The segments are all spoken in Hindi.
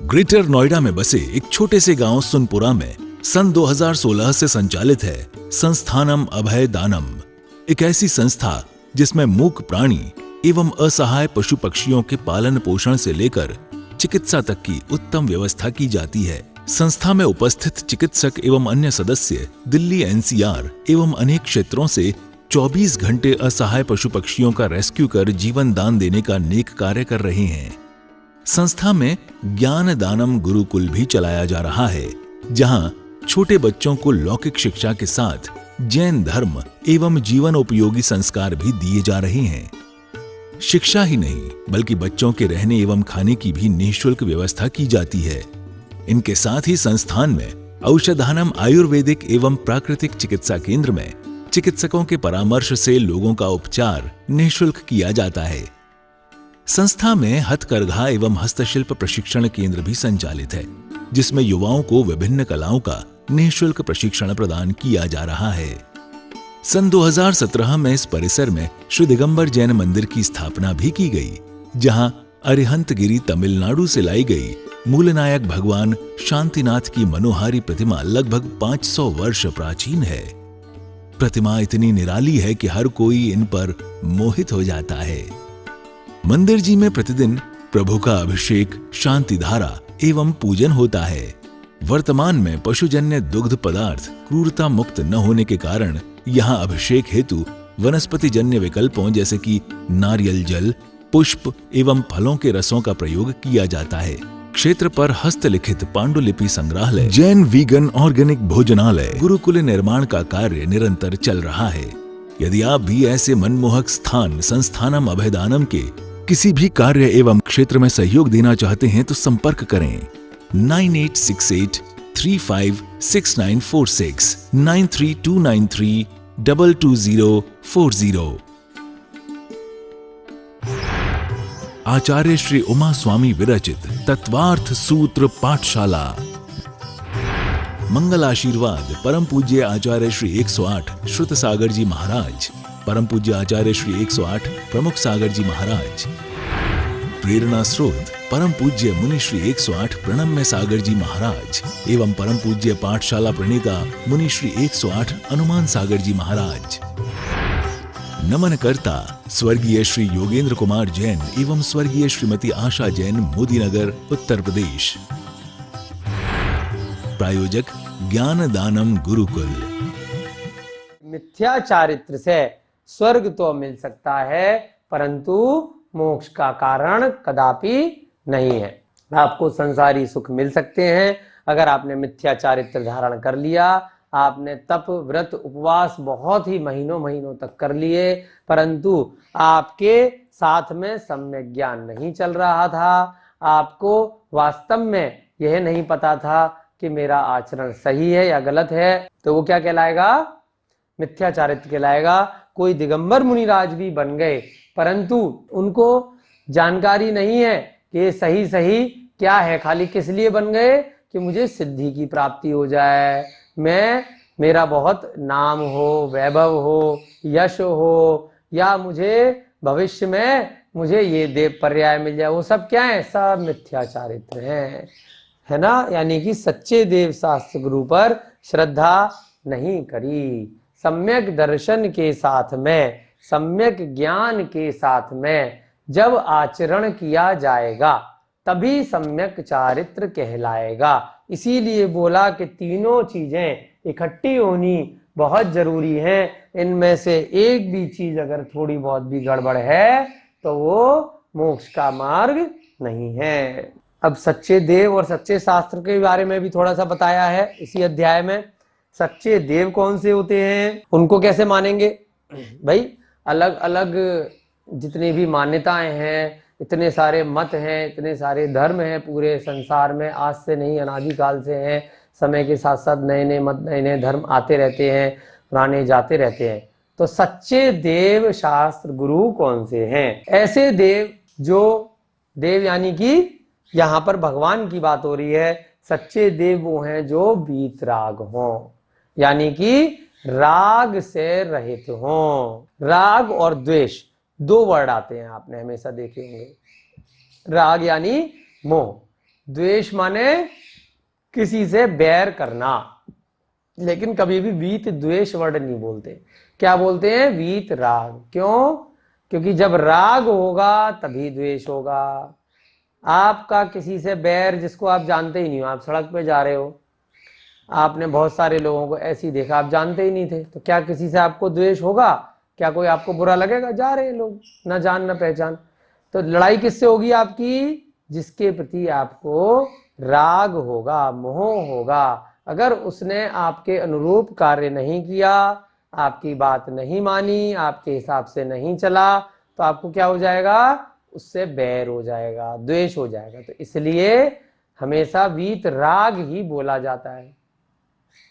ग्रेटर नोएडा में बसे एक छोटे से गांव सुनपुरा में सन 2016 से संचालित है संस्थानम अभय दानम, एक ऐसी संस्था जिसमें मूक प्राणी एवं असहाय पशु पक्षियों के पालन पोषण से लेकर चिकित्सा तक की उत्तम व्यवस्था की जाती है। संस्था में उपस्थित चिकित्सक एवं अन्य सदस्य दिल्ली एनसीआर एवं अनेक क्षेत्रों से 24 घंटे असहाय पशु पक्षियों का रेस्क्यू कर जीवन दान देने का नेक कार्य कर रहे हैं। संस्था में ज्ञान दानम गुरुकुल भी चलाया जा रहा है, जहां छोटे बच्चों को लौकिक शिक्षा के साथ जैन धर्म एवं जीवन उपयोगी संस्कार भी दिए जा रहे हैं। शिक्षा ही नहीं बल्कि बच्चों के रहने एवं खाने की भी निःशुल्क व्यवस्था की जाती है। इनके साथ ही संस्थान में औषधानम आयुर्वेदिक एवं प्राकृतिक चिकित्सा केंद्र में चिकित्सकों के परामर्श से लोगों का उपचार निःशुल्क किया जाता है। संस्था में हथकरघा एवं हस्तशिल्प प्रशिक्षण केंद्र भी संचालित है, जिसमें युवाओं को विभिन्न कलाओं का निःशुल्क प्रशिक्षण प्रदान किया जा रहा है। सन 2017 में इस परिसर में श्री दिगंबर जैन मंदिर की स्थापना भी की गई, जहां अरिहंतगिरी तमिलनाडु से लाई गई मूलनायक भगवान शांतिनाथ की मनोहारी प्रतिमा लगभग 500 वर्ष प्राचीन है। प्रतिमा इतनी निराली है कि हर कोई इन पर मोहित हो जाता है। मंदिर जी में प्रतिदिन प्रभु का अभिषेक, शांति धारा एवं पूजन होता है। वर्तमान में पशुजन्य दुग्ध पदार्थ क्रूरता मुक्त न होने के कारण यहाँ अभिषेक हेतु वनस्पति जन्य विकल्पों जैसे कि नारियल जल, पुष्प एवं फलों के रसों का प्रयोग किया जाता है। क्षेत्र पर हस्तलिखित पांडुलिपि संग्रहालय, जैन वीगन ऑर्गेनिक भोजनालय, गुरुकुल निर्माण का कार्य निरंतर चल रहा है। यदि आप भी ऐसे मनमोहक स्थान संस्थानम अभयदानम के किसी भी कार्य एवं क्षेत्र में सहयोग देना चाहते हैं तो संपर्क करें 9868356946 9329322040। आचार्य श्री उमा स्वामी विरचित तत्वार्थ सूत्र पाठशाला। मंगल आशीर्वाद परम पूज्य आचार्य श्री 108 श्रुत सागर जी महाराज, परम पूज्य आचार्य श्री 108 प्रमुख सागर जी महाराज। प्रेरणा स्रोत परम पूज्य मुनि श्री 108 प्रणम्य सागर जी महाराज एवं परम पूज्य पाठशाला प्रणेता मुनि श्री 108 हनुमान सागर जी महाराज। नमन करता स्वर्गीय श्री योगेंद्र कुमार जैन एवं स्वर्गीय श्रीमती आशा जैन, मोदीनगर, उत्तर प्रदेश। प्रायोजक ज्ञान दानम गुरुकुल। मिथ्या चारित्र से स्वर्ग तो मिल सकता है, परंतु मोक्ष का कारण कदापि नहीं है। आपको संसारी सुख मिल सकते हैं अगर आपने मिथ्या चारित्र धारण कर लिया, आपने तप व्रत उपवास बहुत ही महीनों महीनों तक कर लिए, परंतु आपके साथ में सम्यक ज्ञान नहीं चल रहा था, आपको वास्तव में यह नहीं पता था कि मेरा आचरण सही है या गलत है, तो वो क्या कहलाएगा? मिथ्या चारित्र कहलाएगा। कोई दिगंबर मुनिराज भी बन गए, परंतु उनको जानकारी नहीं है कि ये सही सही क्या है, खाली किस लिए बन गए कि मुझे सिद्धि की प्राप्ति हो जाए, मेरा बहुत नाम हो, वैभव हो, यश हो, या मुझे भविष्य में मुझे ये देव पर्याय मिल जाए। वो सब क्या है? सब मिथ्या चारित्र है ना। यानी कि सच्चे देव शास्त्र गुरु पर श्रद्धा नहीं करी। सम्यक दर्शन के साथ में, सम्यक ज्ञान के साथ में जब आचरण किया जाएगा तभी सम्यक चारित्र कहलाएगा। इसीलिए बोला कि तीनों चीजें इकट्ठी होनी बहुत जरूरी है। इनमें से एक भी चीज अगर थोड़ी बहुत भी गड़बड़ है तो वो मोक्ष का मार्ग नहीं है। अब सच्चे देव और सच्चे शास्त्र के बारे में भी थोड़ा सा बताया है इसी अध्याय में। सच्चे देव कौन से होते हैं, उनको कैसे मानेंगे? भाई अलग अलग जितनी भी मान्यताएं हैं, इतने सारे मत हैं, इतने सारे धर्म हैं पूरे संसार में, आज से नहीं अनादिकाल से हैं। समय के साथ साथ नए नए मत, नए नए धर्म आते रहते हैं, पुराने जाते रहते हैं। तो सच्चे देव शास्त्र गुरु कौन से हैं? ऐसे देव जो देव यानी कि यहाँ पर भगवान की बात हो रही है। सच्चे देव वो हैं जो वीतराग हों, यानी कि राग से रहित हों। राग और द्वेष दो वर्ड आते हैं, आपने हमेशा देखे होंगे। राग यानी मोह, द्वेष माने किसी से बैर करना, लेकिन कभी भी वीत द्वेष वर्ड नहीं बोलते। क्या बोलते हैं? वीत राग। क्यों? क्योंकि जब राग होगा तभी द्वेष होगा। आपका किसी से बैर, जिसको आप जानते ही नहीं हो, आप सड़क पे जा रहे हो, आपने बहुत सारे लोगों को ऐसे ही देखा, आप जानते ही नहीं थे, तो क्या किसी से आपको द्वेष होगा? क्या कोई आपको बुरा लगेगा? जा रहे हैं लोग, ना जान ना पहचान। तो लड़ाई किससे होगी आपकी? जिसके प्रति आपको राग होगा, मोह होगा। अगर उसने आपके अनुरूप कार्य नहीं किया, आपकी बात नहीं मानी, आपके हिसाब से नहीं चला, तो आपको क्या हो जाएगा? उससे बैर हो जाएगा, द्वेष हो जाएगा। तो इसलिए हमेशा वीत राग ही बोला जाता है।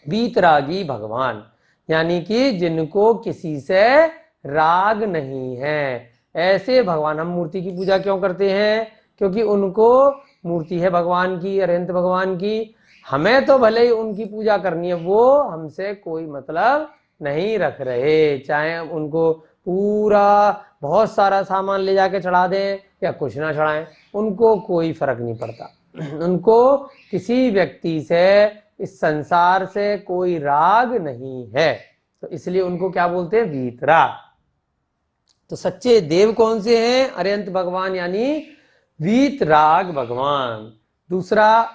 वीतरागी भगवान, यानी कि जिनको किसी से राग नहीं है, ऐसे भगवान। हम मूर्ति की पूजा क्यों करते हैं? क्योंकि उनको मूर्ति है भगवान की, अरिहंत भगवान की, हमें तो भले ही उनकी पूजा करनी है, वो हमसे कोई मतलब नहीं रख रहे। चाहे उनको पूरा बहुत सारा सामान ले जाके चढ़ा दें या कुछ ना चढ़ाएं, उनको कोई फर्क नहीं पड़ता। उनको किसी व्यक्ति से, इस संसार से कोई राग नहीं है, तो इसलिए उनको क्या बोलते हैं? वीतराग। तो सच्चे देव कौन से हैं? अरिहंत भगवान, यानी वीतराग भगवान। दूसरा,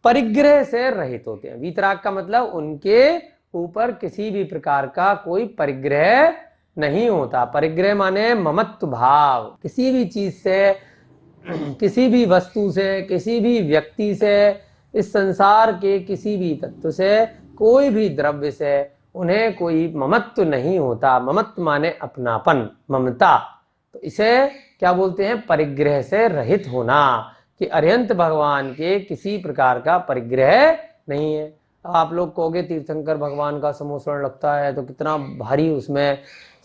परिग्रह से रहित होते हैं। वीतराग का मतलब उनके ऊपर किसी भी प्रकार का कोई परिग्रह नहीं होता। परिग्रह माने ममत्व भाव, किसी भी चीज से, किसी भी वस्तु से, किसी भी व्यक्ति से, इस संसार के किसी भी तत्व से, कोई भी द्रव्य से उन्हें कोई ममत्व नहीं होता। ममत्व माने अपनापन, ममता। तो इसे क्या बोलते हैं? परिग्रह से रहित होना, कि अरिहंत भगवान के किसी प्रकार का परिग्रह नहीं है। आप लोग कहोगे तीर्थंकर भगवान का समोसरण लगता है तो कितना भारी उसमें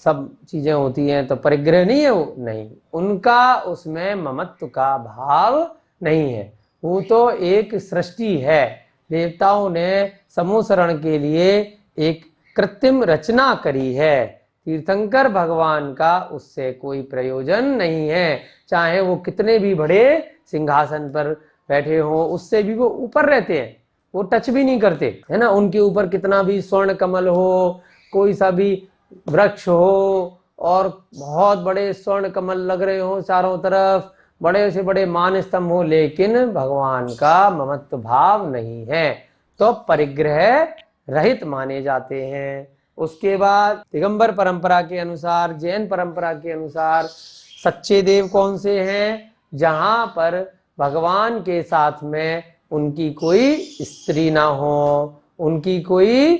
सब चीजें होती हैं, तो परिग्रह नहीं है वो? नहीं, उनका उसमें ममत्व का भाव नहीं है। वो तो एक सृष्टि है। देवताओं ने समूसरण के लिए एक कृत्रिम रचना करी है। तीर्थंकर भगवान का उससे कोई प्रयोजन नहीं है। चाहे वो कितने भी बड़े सिंहासन पर बैठे हो, उससे भी वो ऊपर रहते हैं, वो टच भी नहीं करते, है ना। उनके ऊपर कितना भी स्वर्ण कमल हो, कोई सा भी वृक्ष हो, और बहुत बड़े स्वर्ण कमल लग रहे हो चारों तरफ, बड़े से बड़े मान स्तंभ हो, लेकिन भगवान का ममत्व भाव नहीं है, तो परिग्रह रहित माने जाते हैं। उसके बाद दिगंबर परंपरा के अनुसार, जैन परंपरा के अनुसार सच्चे देव कौन से हैं? जहां पर भगवान के साथ में उनकी कोई स्त्री ना हो, उनकी कोई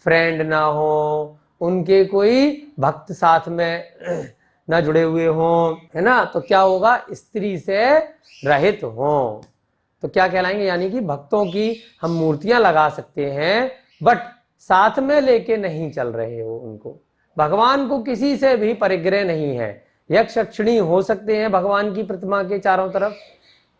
फ्रेंड ना हो, उनके कोई भक्त साथ में न जुड़े हुए हों, है ना। तो क्या होगा? स्त्री से रहित हों, तो क्या कहलाएंगे? यानी कि भक्तों की हम मूर्तियां लगा सकते हैं, बट साथ में लेके नहीं चल रहे हो उनको। भगवान को किसी से भी परिग्रह नहीं है। यक्ष यक्षिणी हो सकते हैं भगवान की प्रतिमा के चारों तरफ,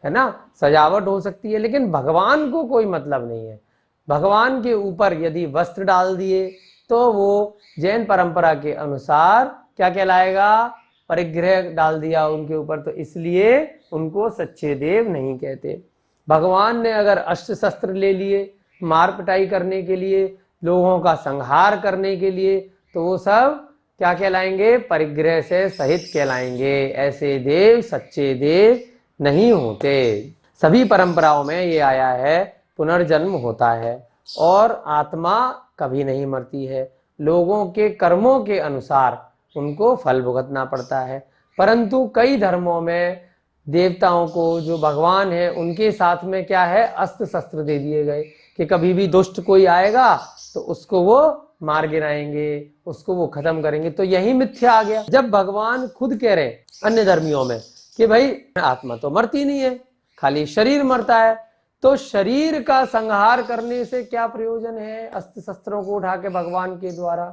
है ना, सजावट हो सकती है, लेकिन भगवान को कोई मतलब नहीं है। भगवान के ऊपर यदि वस्त्र डाल दिए तो वो जैन परंपरा के अनुसार क्या कहलाएगा? परिग्रह डाल दिया उनके ऊपर, तो इसलिए उनको सच्चे देव नहीं कहते। भगवान ने अगर अस्त्र शस्त्र ले लिए मार पिटाई करने के लिए, लोगों का संहार करने के लिए, तो वो सब क्या कहलाएंगे? परिग्रह से सहित कहलाएंगे। ऐसे देव सच्चे देव नहीं होते। सभी परंपराओं में ये आया है, पुनर्जन्म होता है और आत्मा कभी नहीं मरती है। लोगों के कर्मों के अनुसार उनको फल भुगतना पड़ता है, परंतु कई धर्मों में देवताओं को, जो भगवान है, उनके साथ में क्या है? अस्त्र शस्त्र दे दिए गए कि कभी भी दुष्ट कोई आएगा तो उसको वो मार गिराएंगे, उसको वो खत्म करेंगे। तो यही मिथ्या आ गया। जब भगवान खुद कह रहे हैं अन्य धर्मियों में कि भाई आत्मा तो मरती नहीं है, खाली शरीर मरता है, तो शरीर का संहार करने से क्या प्रयोजन है? अस्त्र शस्त्रों को उठा के भगवान के द्वारा,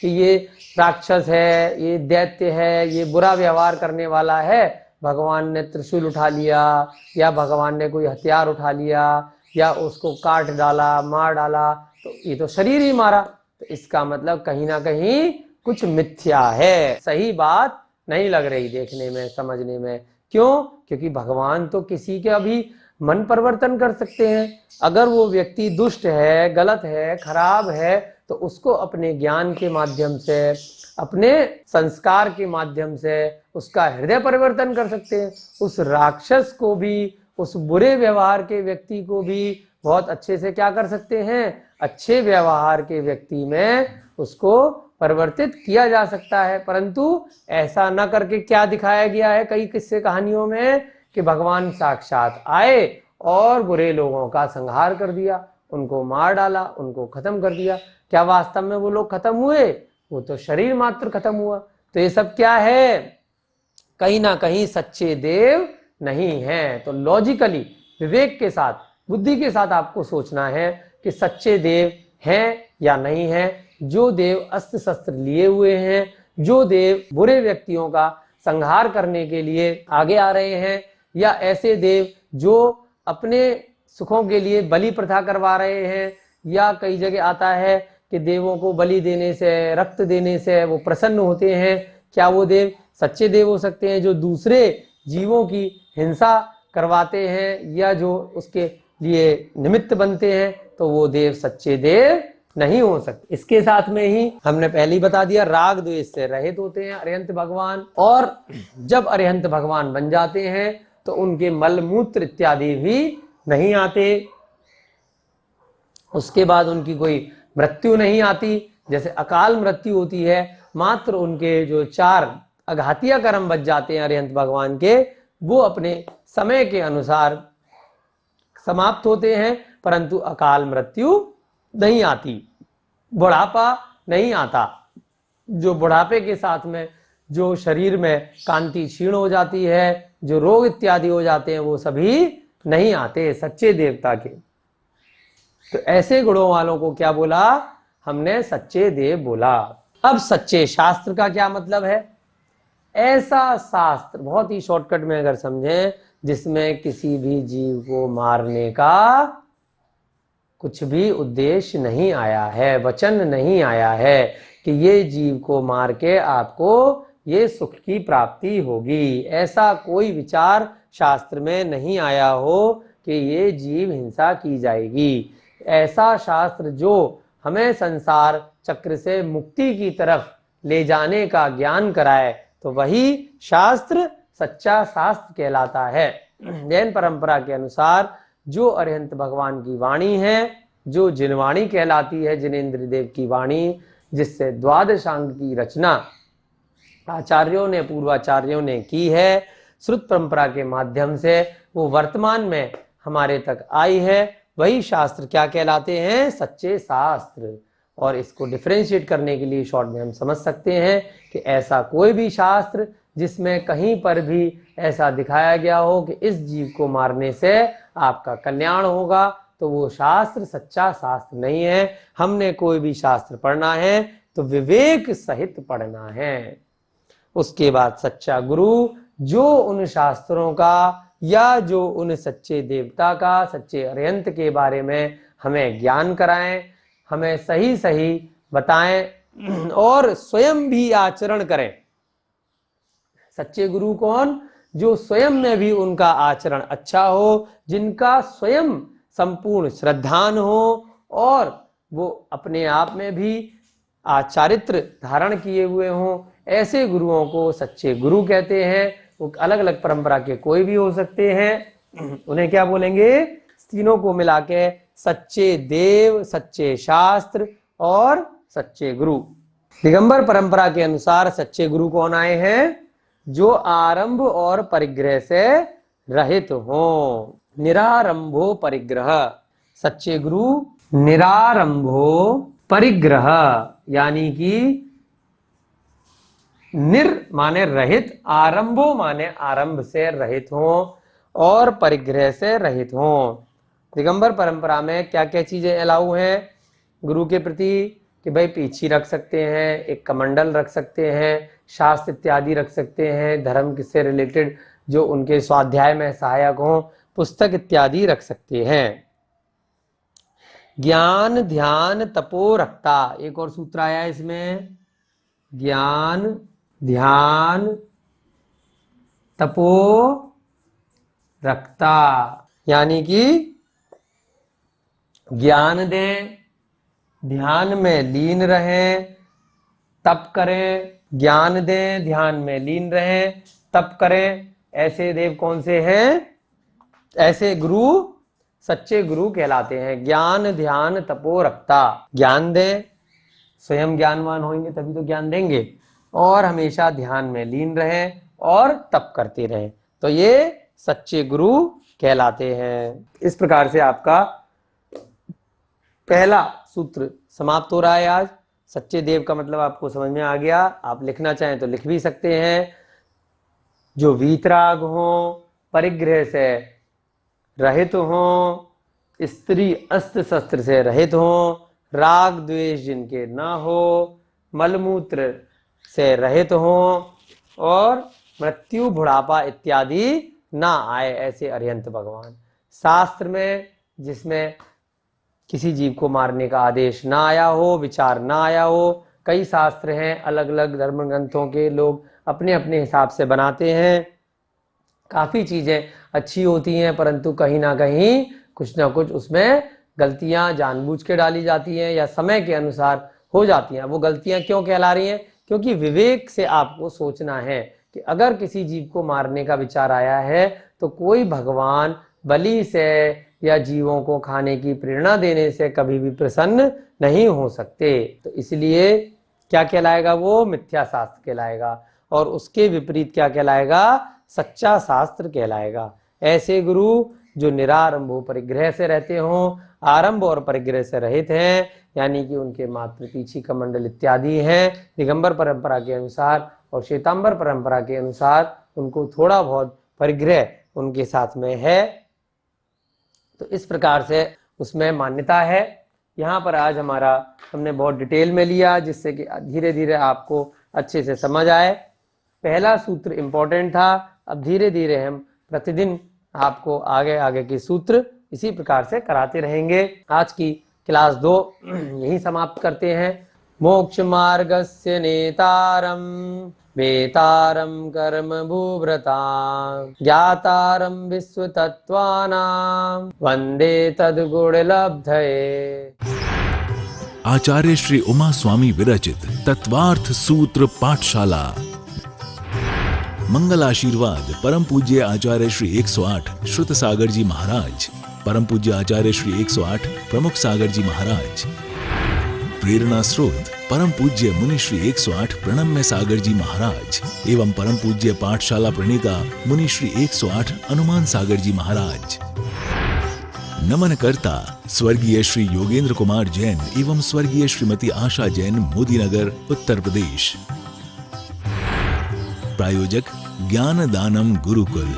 कि ये राक्षस है, ये दैत्य है, ये बुरा व्यवहार करने वाला है, भगवान ने त्रिशूल उठा लिया या भगवान ने कोई हथियार उठा लिया या उसको काट डाला, मार डाला, तो ये तो शरीर ही मारा। तो इसका मतलब कहीं ना कहीं कुछ मिथ्या है, सही बात नहीं लग रही देखने में, समझने में। क्यों? क्योंकि भगवान तो किसी के अभी मन परिवर्तन कर सकते हैं। अगर वो व्यक्ति दुष्ट है, गलत है, खराब है, तो उसको अपने ज्ञान के माध्यम से, अपने संस्कार के माध्यम से उसका हृदय परिवर्तन कर सकते हैं। उस राक्षस को भी, उस बुरे व्यवहार के व्यक्ति को भी बहुत अच्छे से क्या कर सकते हैं, अच्छे व्यवहार के व्यक्ति में उसको परिवर्तित किया जा सकता है। परंतु ऐसा न करके क्या दिखाया गया है कई किस्से कहानियों में, कि भगवान साक्षात आए और बुरे लोगों का संहार कर दिया, उनको मार डाला, उनको खत्म कर दिया। क्या वास्तव में वो लोग खत्म हुए? वो तो शरीर मात्र खत्म हुआ। तो ये सब क्या है? कहीं ना कहीं सच्चे देव नहीं है। तो लॉजिकली, विवेक के साथ, बुद्धि के साथ आपको सोचना है कि सच्चे देव हैं या नहीं है। जो देव अस्त्र शस्त्र लिए हुए हैं, जो देव बुरे व्यक्तियों का संहार करने के लिए आगे आ रहे हैं, या ऐसे देव जो अपने सुखों के लिए बलि प्रथा करवा रहे हैं, या कई जगह आता है कि देवों को बलि देने से, रक्त देने से वो प्रसन्न होते हैं। क्या वो देव सच्चे देव हो सकते हैं? जो दूसरे जीवों की हिंसा करवाते हैं या जो उसके लिए निमित्त बनते हैं, तो वो देव सच्चे देव नहीं हो सकते। इसके साथ में ही हमने पहले ही बता दिया, राग द्वेष से रहित होते हैं अरिहंत भगवान। और जब अरिहंत भगवान बन जाते हैं तो उनके मल मूत्र इत्यादि भी नहीं आते। उसके बाद उनकी कोई मृत्यु नहीं आती, जैसे अकाल मृत्यु होती है। मात्र उनके जो 4 अघातिया कर्म बच जाते हैं अरिहंत भगवान के, वो अपने समय के अनुसार समाप्त होते हैं, परंतु अकाल मृत्यु नहीं आती, बुढ़ापा नहीं आता। जो बुढ़ापे के साथ में जो शरीर में कांति क्षीण हो जाती है, जो रोग इत्यादि हो जाते हैं, वो सभी नहीं आते सच्चे देवता के। तो ऐसे गुणों वालों को क्या बोला हमने? सच्चे देव बोला। अब सच्चे शास्त्र का क्या मतलब है? ऐसा शास्त्र, बहुत ही शॉर्टकट में अगर समझें, जिसमें किसी भी जीव को मारने का कुछ भी उद्देश्य नहीं आया है, वचन नहीं आया है कि ये जीव को मार के आपको ये सुख की प्राप्ति होगी। ऐसा कोई विचार शास्त्र में नहीं आया हो कि ये जीव हिंसा की जाएगी। ऐसा शास्त्र जो हमें संसार चक्र से मुक्ति की तरफ ले जाने का ज्ञान कराए, तो वही शास्त्र सच्चा शास्त्र कहलाता है। जैन परंपरा के अनुसार जो अरिहंत भगवान की वाणी है, जो जिनवाणी कहलाती है, जिनेन्द्र देव की वाणी, जिससे द्वादशांग की रचना आचार्यों ने, पूर्वाचार्यों ने की है, श्रुत परंपरा के माध्यम से वो वर्तमान में हमारे तक आई है, वही शास्त्र क्या कहलाते हैं? सच्चे शास्त्र। और इसको डिफरेंशिएट करने के लिए शॉर्ट में हम समझ सकते हैं कि ऐसा कोई भी शास्त्र जिसमें कहीं पर भी ऐसा दिखाया गया हो कि इस जीव को मारने से आपका कल्याण होगा, तो वो शास्त्र सच्चा शास्त्र नहीं है। हमने कोई भी शास्त्र पढ़ना है तो विवेक सहित पढ़ना है। उसके बाद सच्चा गुरु जो उन शास्त्रों का या जो उन सच्चे देवता का, सच्चे अरिहंत के बारे में हमें ज्ञान कराएं, हमें सही सही बताएं और स्वयं भी आचरण करें। सच्चे गुरु कौन? जो स्वयं में भी उनका आचरण अच्छा हो, जिनका स्वयं संपूर्ण श्रद्धान हो और वो अपने आप में भी आचारित्र धारण किए हुए हों, ऐसे गुरुओं को सच्चे गुरु कहते हैं। वो अलग अलग परंपरा के कोई भी हो सकते हैं। उन्हें क्या बोलेंगे? तीनों को मिला के सच्चे देव, सच्चे शास्त्र और सच्चे गुरु। दिगंबर परंपरा के अनुसार सच्चे गुरु कौन आए हैं? जो आरंभ और परिग्रह से रहित हो। निरारंभो परिग्रह। सच्चे गुरु निरारंभो परिग्रह, यानी कि निर माने रहित, आरंभो माने आरंभ से रहित हो और परिग्रह से रहित हो। दिगंबर परंपरा में क्या क्या चीजें अलाउ हैं गुरु के प्रति? कि भाई पीछी रख सकते हैं, एक कमंडल रख सकते हैं, शास्त्र इत्यादि रख सकते हैं, धर्म से रिलेटेड जो उनके स्वाध्याय में सहायक हो, पुस्तक इत्यादि रख सकते हैं। ज्ञान ध्यान तपो रखता, एक और सूत्र आया है इसमें, ज्ञान ध्यान तपो रखता, यानी कि ज्ञान दें, ध्यान में लीन रहें, तप करें। ज्ञान दें, ध्यान में लीन रहें, तप करें। ऐसे देव कौन से हैं? ऐसे गुरु सच्चे गुरु कहलाते हैं। ज्ञान ध्यान तपो रखता। ज्ञान दें, स्वयं ज्ञानवान होंगे तभी तो ज्ञान देंगे, और हमेशा ध्यान में लीन रहें और तप करते रहें, तो ये सच्चे गुरु कहलाते हैं। इस प्रकार से आपका पहला सूत्र समाप्त हो रहा है आज। सच्चे देव का मतलब आपको समझ में आ गया। आप लिखना चाहें तो लिख भी सकते हैं। जो वीतराग हो, परिग्रह से रहित हो, स्त्री अस्त्र शस्त्र से रहित हो, राग द्वेष जिनके ना हो, मलमूत्र से रहित हो, और मृत्यु बुढ़ापा इत्यादि ना आए, ऐसे अरिहंत भगवान। शास्त्र में जिसमें किसी जीव को मारने का आदेश ना आया हो, विचार ना आया हो। कई शास्त्र हैं, अलग अलग धर्म ग्रंथों के लोग अपने अपने हिसाब से बनाते हैं। काफ़ी चीज़ें अच्छी होती हैं, परंतु कहीं ना कहीं कुछ ना कुछ उसमें गलतियां जानबूझ के डाली जाती हैं या समय के अनुसार हो जाती हैं। वो गलतियां क्यों कहला रही हैं? क्योंकि विवेक से आपको सोचना है कि अगर किसी जीव को मारने का विचार आया है तो कोई भगवान बलि से या जीवों को खाने की प्रेरणा देने से कभी भी प्रसन्न नहीं हो सकते। तो इसलिए क्या कहलाएगा? वो मिथ्या शास्त्र कहलाएगा, और उसके विपरीत क्या कहलाएगा? सच्चा शास्त्र कहलाएगा। ऐसे गुरु जो निरारंभ परिग्रह से रहते हों, आरंभ और परिग्रह से रहित हैं, यानी कि उनके मातृ पीछी कमंडल इत्यादि हैं, दिगंबर परंपरा के अनुसार और श्वेतांबर परंपरा के अनुसार उनको थोड़ा बहुत परिग्रह उनके साथ में है, तो इस प्रकार से उसमें मान्यता है। यहाँ पर आज हमारा हमने बहुत डिटेल में लिया, जिससे कि धीरे धीरे आपको अच्छे से समझ आए। पहला सूत्र इंपॉर्टेंट था। अब धीरे धीरे हम प्रतिदिन आपको आगे आगे के सूत्र इसी प्रकार से कराते रहेंगे। आज की क्लास 2 यही समाप्त करते हैं। मोक्ष मार्गस्य नेतारम वेतारम कर्म भूभृतां ज्ञातारम विश्व तत्वानां वंदे तद्गुणलब्धये। आचार्य श्री उमा स्वामी विरचित तत्वार्थ सूत्र पाठशाला। मंगल आशीर्वाद परम पूज्य आचार्य श्री 108 श्रुत सागर जी महाराज, परम पूज्य आचार्य श्री 108 प्रमुख सागर जी महाराज। प्रेरणा स्रोत परम पूज्य मुनि श्री 108 प्रणम्य सागर जी महाराज एवं परम पूज्य पाठशाला प्रणेता मुनि श्री 108 हनुमान सागर जी महाराज। नमन करता स्वर्गीय श्री योगेंद्र कुमार जैन एवं स्वर्गीय श्रीमती आशा जैन, मोदीनगर, उत्तर प्रदेश। प्रायोजक ज्ञान दानम गुरुकुल।